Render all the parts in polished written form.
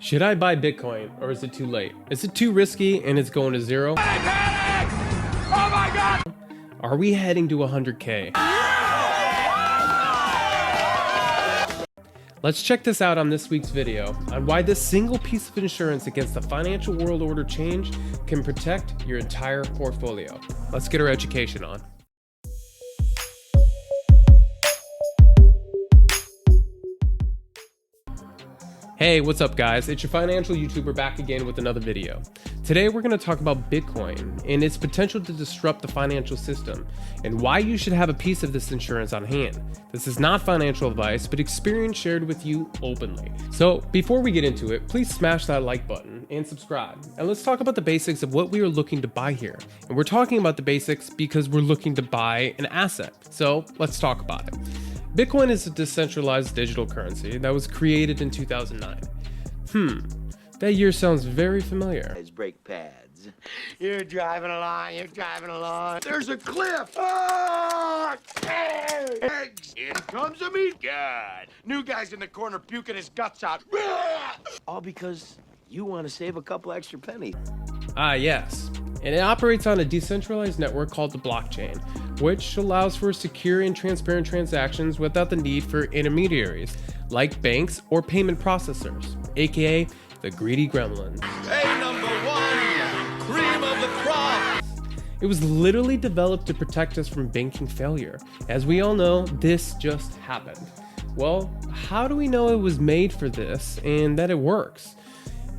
Should I buy Bitcoin or is it too late? Is it too risky and it's going to zero? Panic! Oh my God! Are we heading to 100K? Let's check this out on this week's video on why this single piece of insurance against the financial world order change can protect your entire portfolio. Let's get our education on. Hey, what's up guys? It's your financial YouTuber back again with another video. Today we're going to talk about Bitcoin and its potential to disrupt the financial system and why you should have a piece of this insurance on hand. This is not financial advice, but experience shared with you openly. So before we get into it, please smash that like button and subscribe. And let's talk about the basics of what we are looking to buy here. And we're talking about the basics because we're looking to buy an asset. So let's talk about it. Bitcoin is a decentralized digital currency that was created in 2009. That year sounds very familiar. Brake pads. You're driving along. There's a cliff. Oh, eggs. In comes a meat god. New guy's in the corner puking his guts out. All because you want to save a couple extra pennies. Ah, yes. And it operates on a decentralized network called the blockchain, which allows for secure and transparent transactions without the need for intermediaries, like banks or payment processors, aka the greedy gremlins. Hey, number one, cream of the crop. It was literally developed to protect us from banking failure. As we all know, this just happened. Well, how do we know it was made for this and that it works?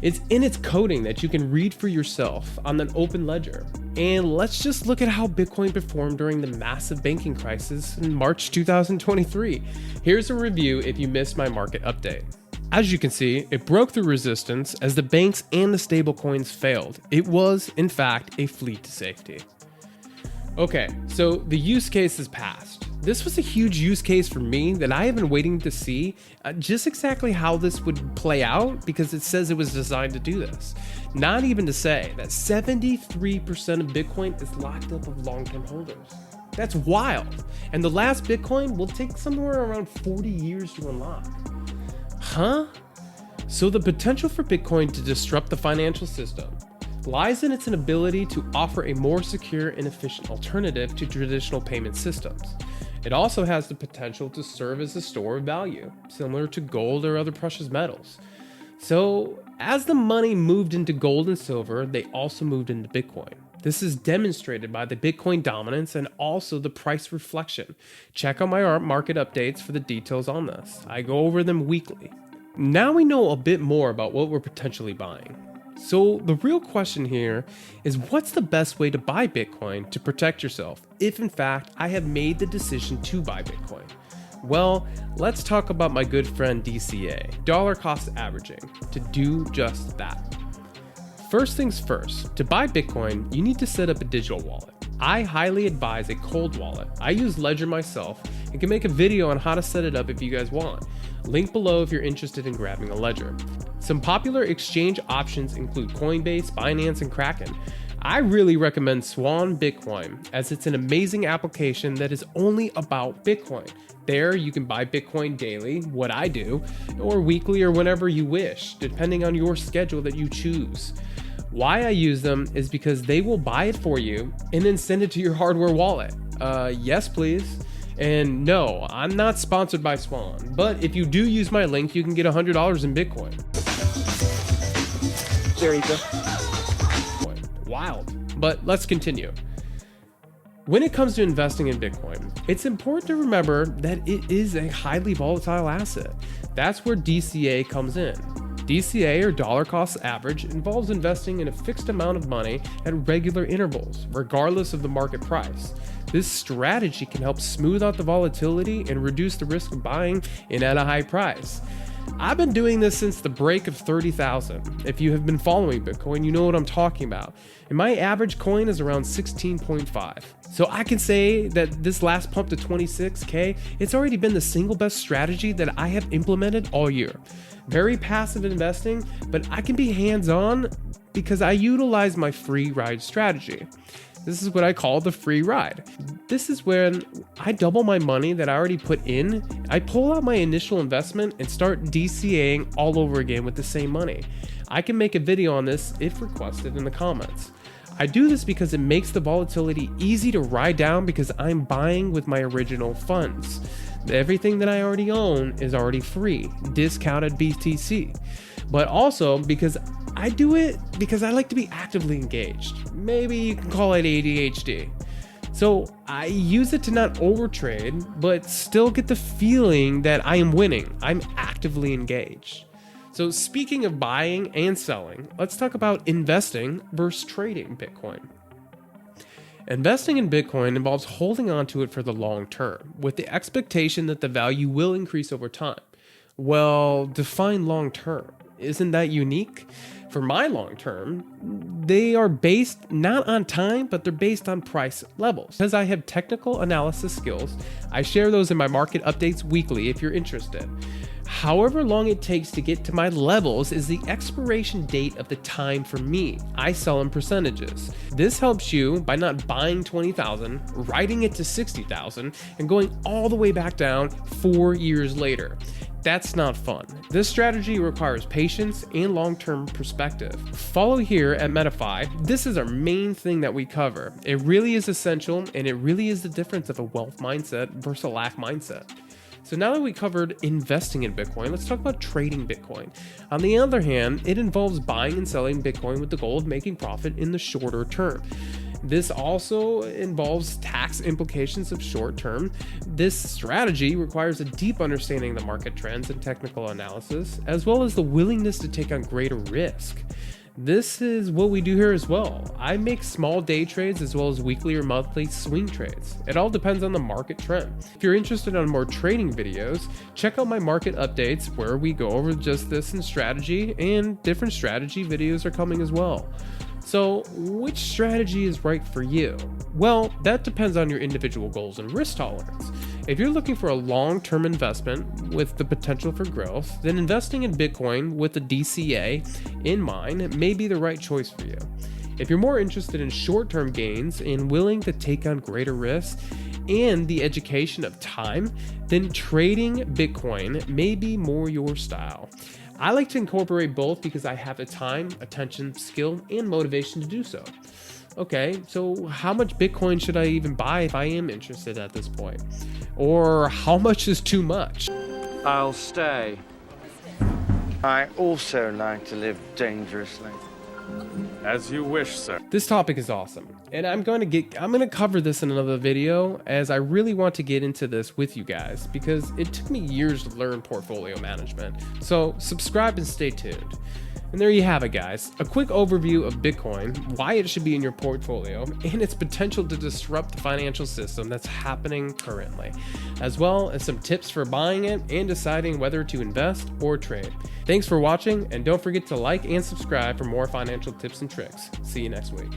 It's in its coding that you can read for yourself on an open ledger. And let's just look at how Bitcoin performed during the massive banking crisis in March 2023. Here's a review if you missed my market update. As you can see, it broke through resistance as the banks and the stablecoins failed. It was, in fact, a fleet to safety. Okay, so the use case is passed. This was a huge use case for me that I have been waiting to see just exactly how this would play out, because it says it was designed to do this. Not even to say that 73% of Bitcoin is locked up of long-term holders. That's wild. And the last Bitcoin will take somewhere around 40 years to unlock. Huh? So the potential for Bitcoin to disrupt the financial system lies in its inability to offer a more secure and efficient alternative to traditional payment systems. It also has the potential to serve as a store of value, similar to gold or other precious metals. So, as the money moved into gold and silver, they also moved into Bitcoin. This is demonstrated by the Bitcoin dominance and also the price reflection. Check out my market updates for the details on this. I go over them weekly. Now we know a bit more about what we're potentially buying. So the real question here is, what's the best way to buy Bitcoin to protect yourself if in fact I have made the decision to buy Bitcoin? Well, let's talk about my good friend DCA, dollar cost averaging, to do just that. First things first, to buy Bitcoin, you need to set up a digital wallet. I highly advise a cold wallet. I use Ledger myself and can make a video on how to set it up if you guys want. Link below if you're interested in grabbing a Ledger. Some popular exchange options include Coinbase, Binance, and Kraken. I really recommend Swan Bitcoin, as it's an amazing application that is only about Bitcoin. There you can buy Bitcoin daily, what I do, or weekly or whenever you wish, depending on your schedule that you choose. Why I use them is because they will buy it for you and then send it to your hardware wallet. Yes, please. And no, I'm not sponsored by Swan, but if you do use my link, you can get $100 in Bitcoin. There you go. Wild. But let's continue. When it comes to investing in Bitcoin, it's important to remember that it is a highly volatile asset. That's where DCA comes in. DCA, or dollar cost average, involves investing in a fixed amount of money at regular intervals, regardless of the market price. This strategy can help smooth out the volatility and reduce the risk of buying in at a high price. I've been doing this since the break of 30,000. If you have been following Bitcoin, you know what I'm talking about. And my average coin is around 16.5. So I can say that this last pump to 26K, it's already been the single best strategy that I have implemented all year. Very passive investing, but I can be hands-on because I utilize my free ride strategy. This is what I call the free ride. This is when I double my money that I already put in. I pull out my initial investment and start DCAing all over again with the same money. I can make a video on this if requested in the comments. I do this because it makes the volatility easy to ride down because I'm buying with my original funds. Everything that I already own is already free, discounted BTC. But also because I do it because I like to be actively engaged. Maybe you can call it ADHD. So I use it to not overtrade, but still get the feeling that I am winning. I'm actively engaged. So speaking of buying and selling, let's talk about investing versus trading Bitcoin. Investing in Bitcoin involves holding on to it for the long term, with the expectation that the value will increase over time. Well, define long term. Isn't that unique? For my long term, they are based not on time, but they're based on price levels. Because I have technical analysis skills, I share those in my market updates weekly if you're interested. However long it takes to get to my levels is the expiration date of the time for me. I sell in percentages. This helps you by not buying 20,000, riding it to 60,000, and going all the way back down 4 years later. That's not fun. This strategy requires patience and long-term perspective. Follow here at MetaFi. This is our main thing that we cover. It really is essential, and it really is the difference of a wealth mindset versus a lack mindset. So now that we covered investing in Bitcoin, let's talk about trading Bitcoin. On the other hand, it involves buying and selling Bitcoin with the goal of making profit in the shorter term. This also involves tax implications of short term. This strategy requires a deep understanding of the market trends and technical analysis, as well as the willingness to take on greater risk. This is what we do here as well. I make small day trades as well as weekly or monthly swing trades. It all depends on the market trend. If you're interested in more trading videos, check out my market updates where we go over just this in strategy, and different strategy videos are coming as well. So which strategy is right for you? Well, that depends on your individual goals and risk tolerance. If you're looking for a long-term investment with the potential for growth, then investing in Bitcoin with the DCA in mind may be the right choice for you. If you're more interested in short-term gains and willing to take on greater risks and the education of time, then trading Bitcoin may be more your style. I like to incorporate both because I have the time, attention, skill, and motivation to do so. Okay, so how much Bitcoin should I even buy if I am interested at this point? Or how much is too much? I'll stay. I also like to live dangerously. As you wish, sir. This topic is awesome, and I'm going to cover this in another video, as I really want to get into this with you guys because it took me years to learn portfolio management. So subscribe and stay tuned. And there you have it, guys. A quick overview of Bitcoin, why it should be in your portfolio, and its potential to disrupt the financial system that's happening currently, as well as some tips for buying it and deciding whether to invest or trade. Thanks for watching, and don't forget to like and subscribe for more financial tips and tricks. See you next week.